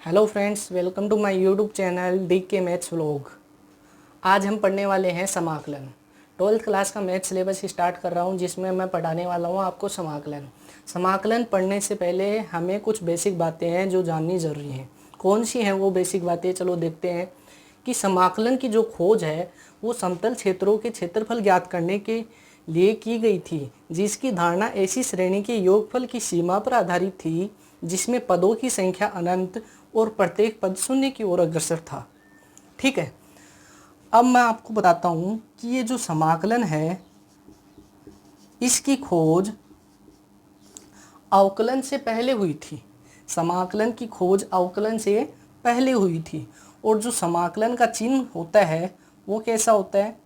Hello friends, welcome to my YouTube channel D K maths vlog. आज हम पढ़ने वाले हैं समाकलन। 12th क्लास का मैथ सिलेबस स्टार्ट कर रहा हूं, जिसमें मैं पढ़ाने वाला हूं आपको समाकलन। समाकलन पढ़ने से पहले हमें कुछ बेसिक बातें हैं जो जाननी ज़रूरी हैं। कौन सी हैं वो बेसिक बातें, चलो देखते हैं। कि समाकलन की जो खोज है वो समतल क्षेत्रों के क्षेत्रफल ज्ञात करने के लिए की गई थी, जिसकी धारणा ऐसी श्रेणी के योगफल की सीमा पर आधारित थी जिसमें पदों की संख्या अनंत और प्रत्येक पद शून्य की ओर अग्रसर था। ठीक है, अब मैं आपको बताता हूं कि ये जो समाकलन है इसकी खोज अवकलन से पहले हुई थी। समाकलन की खोज अवकलन से पहले हुई थी। और जो समाकलन का चिन्ह होता है वो कैसा होता है?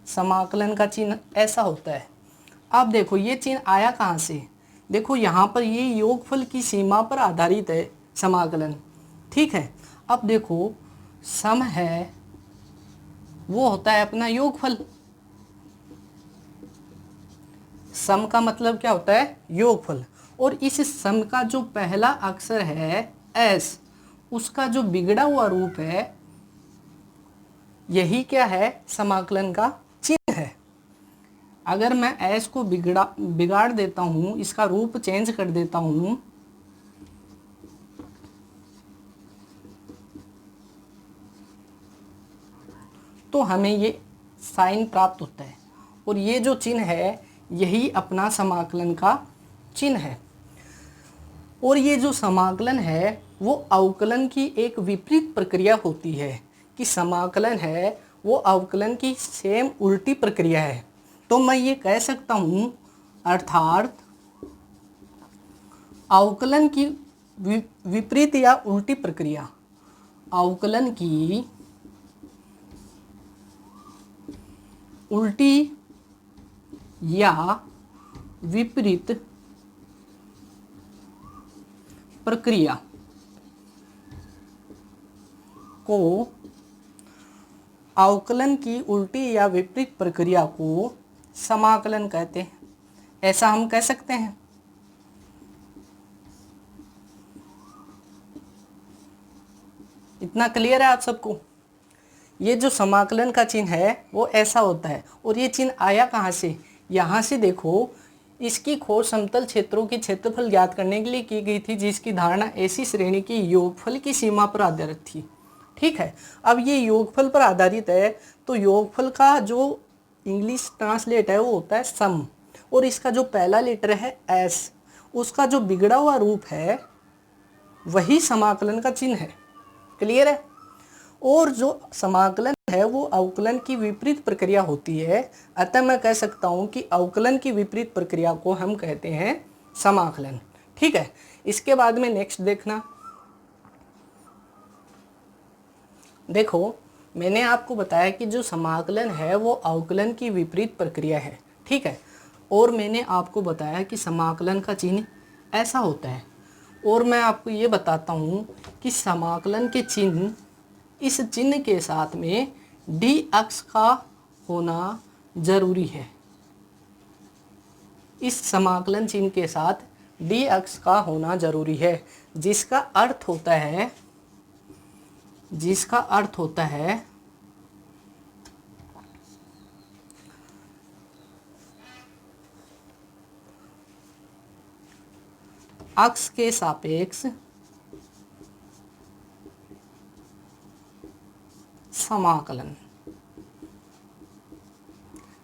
समाकलन का चिन्ह ऐसा होता है। अब देखो ये चिन्ह आया कहाँ से। देखो यहाँ पर ये योगफल की सीमा पर आधारित है समाकलन। ठीक है, अब देखो सम है वो होता है अपना योगफल। सम का मतलब क्या होता है? योगफल। और इस सम का जो पहला अक्षर है एस, उसका जो बिगड़ा हुआ रूप है यही क्या है? समाकलन का चिन्ह है। अगर मैं एस को बिगाड़ देता हूं, इसका रूप चेंज कर देता हूं, तो हमें ये साइन प्राप्त होता है। और ये जो चिन्ह है यही अपना समाकलन का चिन्ह है। और ये जो समाकलन है वो अवकलन की एक विपरीत प्रक्रिया होती है। कि समाकलन है वो अवकलन की सेम उल्टी प्रक्रिया है। तो मैं ये कह सकता हूँ, अर्थात अवकलन की विपरीत या उल्टी प्रक्रिया, अवकलन की उल्टी या विपरीत प्रक्रिया को, अवकलन की उल्टी या विपरीत प्रक्रिया को समाकलन कहते हैं। ऐसा हम कह सकते हैं। इतना क्लियर है आप सबको? ये जो समाकलन का चिन्ह है वो ऐसा होता है। और ये चिन्ह आया कहाँ से? यहाँ से देखो, इसकी खोज समतल क्षेत्रों के क्षेत्रफल ज्ञात करने के लिए की गई थी, जिसकी धारणा ऐसी श्रेणी की योगफल की सीमा पर आधारित थी। ठीक है, अब ये योगफल पर आधारित है तो योगफल का जो इंग्लिश ट्रांसलेट है वो होता है सम। और इसका जो पहला लेटर है एस, उसका जो बिगड़ा हुआ रूप है वही समाकलन का चिन्ह है। क्लियर है? और जो समाकलन है वो अवकलन की विपरीत प्रक्रिया होती है। अतः मैं कह सकता हूं कि अवकलन की विपरीत प्रक्रिया को हम कहते हैं समाकलन। ठीक है, इसके बाद में नेक्स्ट देखना। देखो, मैंने आपको बताया कि जो समाकलन है वो अवकलन की विपरीत प्रक्रिया है। ठीक है, और मैंने आपको बताया कि समाकलन का चिन्ह ऐसा होता है। और मैं आपको ये बताता हूँ कि समाकलन के चिन्ह, इस चिन्ह के साथ में डी अक्ष का होना जरूरी है। इस समाकलन चिन्ह के साथ डी अक्ष का होना जरूरी है, जिसका अर्थ होता है अक्ष के सापेक्ष समाकलन।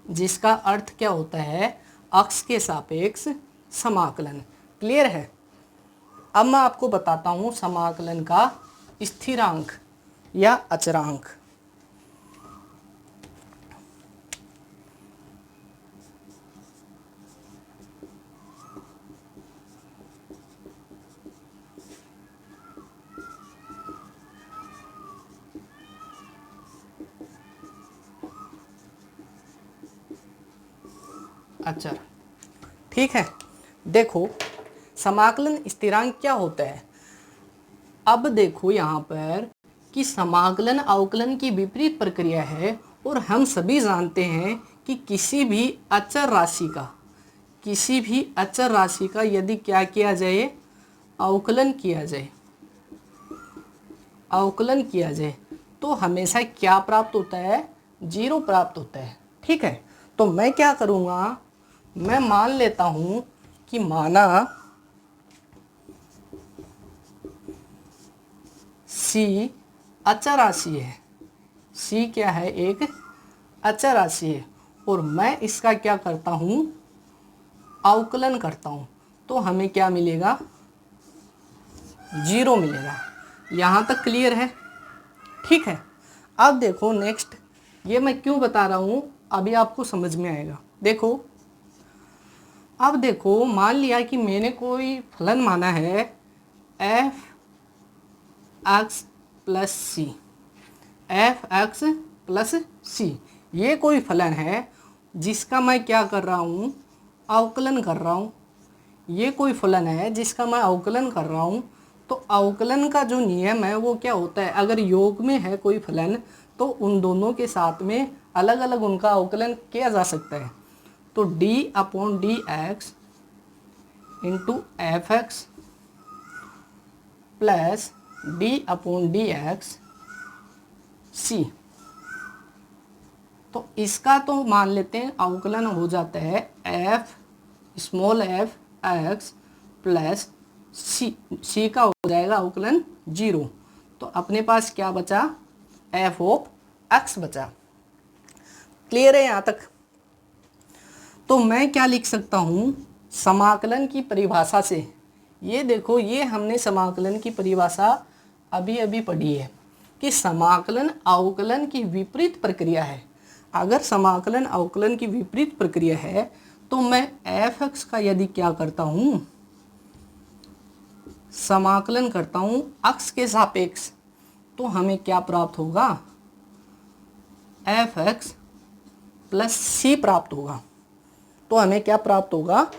जिसका अर्थ क्या होता है? अक्ष के सापेक्ष समाकलन। क्लियर है? अब मैं आपको बताता हूं समाकलन का स्थिरांक या अचरांक। अचर। ठीक है, देखो समाकलन स्थिरांक क्या होता है। अब देखो यहाँ पर कि समाकलन अवकलन की विपरीत प्रक्रिया है। और हम सभी जानते हैं कि किसी भी अचर राशि का यदि क्या किया जाए, अवकलन किया जाए, अवकलन किया जाए, तो हमेशा क्या प्राप्त होता है, 0 प्राप्त होता है। ठीक है, तो मैं क्या करूँगा, मैं मान लेता हूँ कि माना C अचर राशि है, C क्या है, एक अचर राशि है, और मैं इसका क्या करता हूँ, अवकलन करता हूँ, तो हमें क्या मिलेगा, 0 मिलेगा। यहाँ तक क्लियर है? ठीक है, अब देखो नेक्स्ट, ये मैं क्यों बता रहा हूँ अभी आपको समझ में आएगा। देखो, अब देखो, मान लिया कि मैंने कोई फलन माना है एफ एक्स प्लस सी, एफ एक्स प्लस सी, ये कोई फलन है जिसका मैं क्या कर रहा हूँ, अवकलन कर रहा हूँ। ये कोई फलन है जिसका मैं अवकलन कर रहा हूँ। तो अवकलन का जो नियम है वो क्या होता है, अगर योग में है कोई फलन तो उन दोनों के साथ में अलग अलग उनका अवकलन किया जा सकता है। तो d upon d x into f x plus d upon d x c, तो इसका तो मान लेते हैं अवकलन हो जाता है F small f x plus c का हो जाएगा अवकलन 0। तो अपने पास क्या बचा, एफ ऑफ एक्स बचा। क्लियर है यहाँ तक? तो मैं क्या लिख सकता हूँ, समाकलन की परिभाषा से, ये देखो, ये हमने समाकलन की परिभाषा अभी अभी पढ़ी है कि समाकलन अवकलन की विपरीत प्रक्रिया है। अगर समाकलन अवकलन की विपरीत प्रक्रिया है तो मैं एफ एक्स का यदि क्या करता हूँ, समाकलन करता हूँ एक्स के सापेक्ष, तो हमें क्या प्राप्त होगा, एफ एक्स प्लस सी प्राप्त होगा। तो हमें क्या प्राप्त होगा,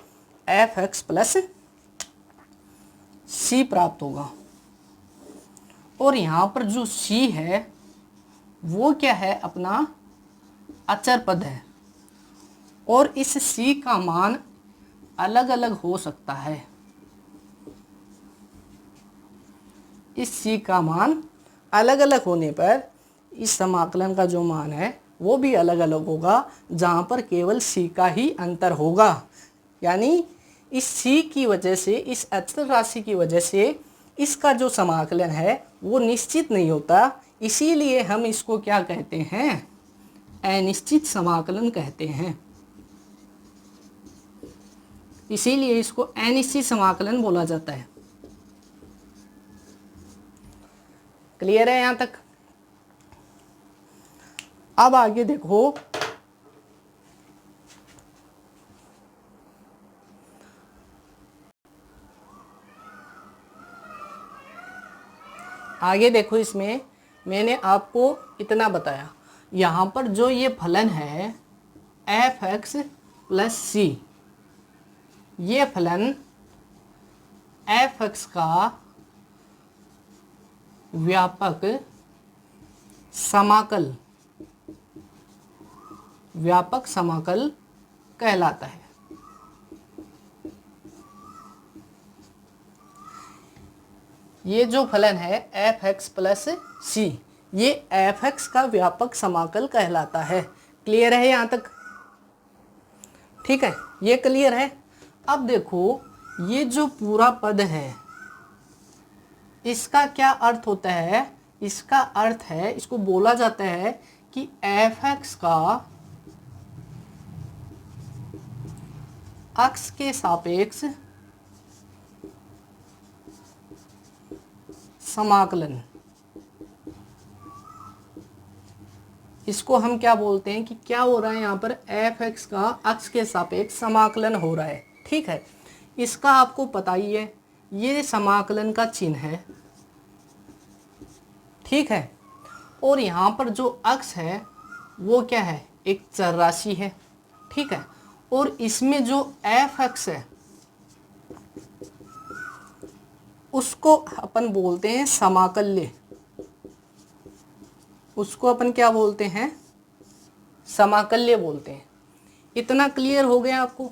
एफ एक्स प्लस सी प्राप्त होगा। और यहाँ पर जो सी है वो क्या है, अपना अचर पद है, और इस सी का मान अलग अलग हो सकता है। इस सी का मान अलग अलग होने पर इस समाकलन का जो मान है वो भी अलग अलग होगा, जहाँ पर केवल सी का ही अंतर होगा। यानी इस सी की वजह से, इस अचर राशि की वजह से इसका जो समाकलन है वो निश्चित नहीं होता। इसीलिए हम इसको क्या कहते हैं, अनिश्चित समाकलन कहते हैं। इसीलिए इसको अनिश्चित समाकलन बोला जाता है। क्लियर है यहाँ तक? अब आगे देखो, आगे देखो, इसमें मैंने आपको इतना बताया, यहाँ पर जो ये फलन है एफ एक्स प्लस सी, ये फलन एफ एक्स का व्यापक समाकल, व्यापक समाकल कहलाता है। ये जो फलन है एफ एक्स प्लस सी, ये एफ एक्स का व्यापक समाकल कहलाता है। क्लियर है यहाँ तक? ठीक है, ये क्लियर है। अब देखो, ये जो पूरा पद है इसका क्या अर्थ होता है, इसका अर्थ है, इसको बोला जाता है कि एफ एक्स का एक्स के सापेक्ष समाकलन, इसको हम क्या बोलते हैं कि क्या हो रहा है, यहाँ पर एफ एक्स का एक्स के सापेक्ष समाकलन हो रहा है। ठीक है, इसका आपको पता ही है, ये समाकलन का चिन्ह है। ठीक है, और यहाँ पर जो एक्स है वो क्या है, एक चर राशि है। ठीक है, और इसमें जो एफ एक्स है उसको अपन बोलते हैं समाकल्य, उसको अपन क्या बोलते हैं, समाकल्य बोलते हैं। इतना क्लियर हो गया आपको?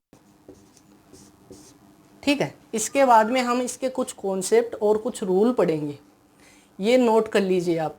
ठीक है। इसके बाद में हम इसके कुछ कॉन्सेप्ट और कुछ रूल पढ़ेंगे, ये नोट कर लीजिए आप।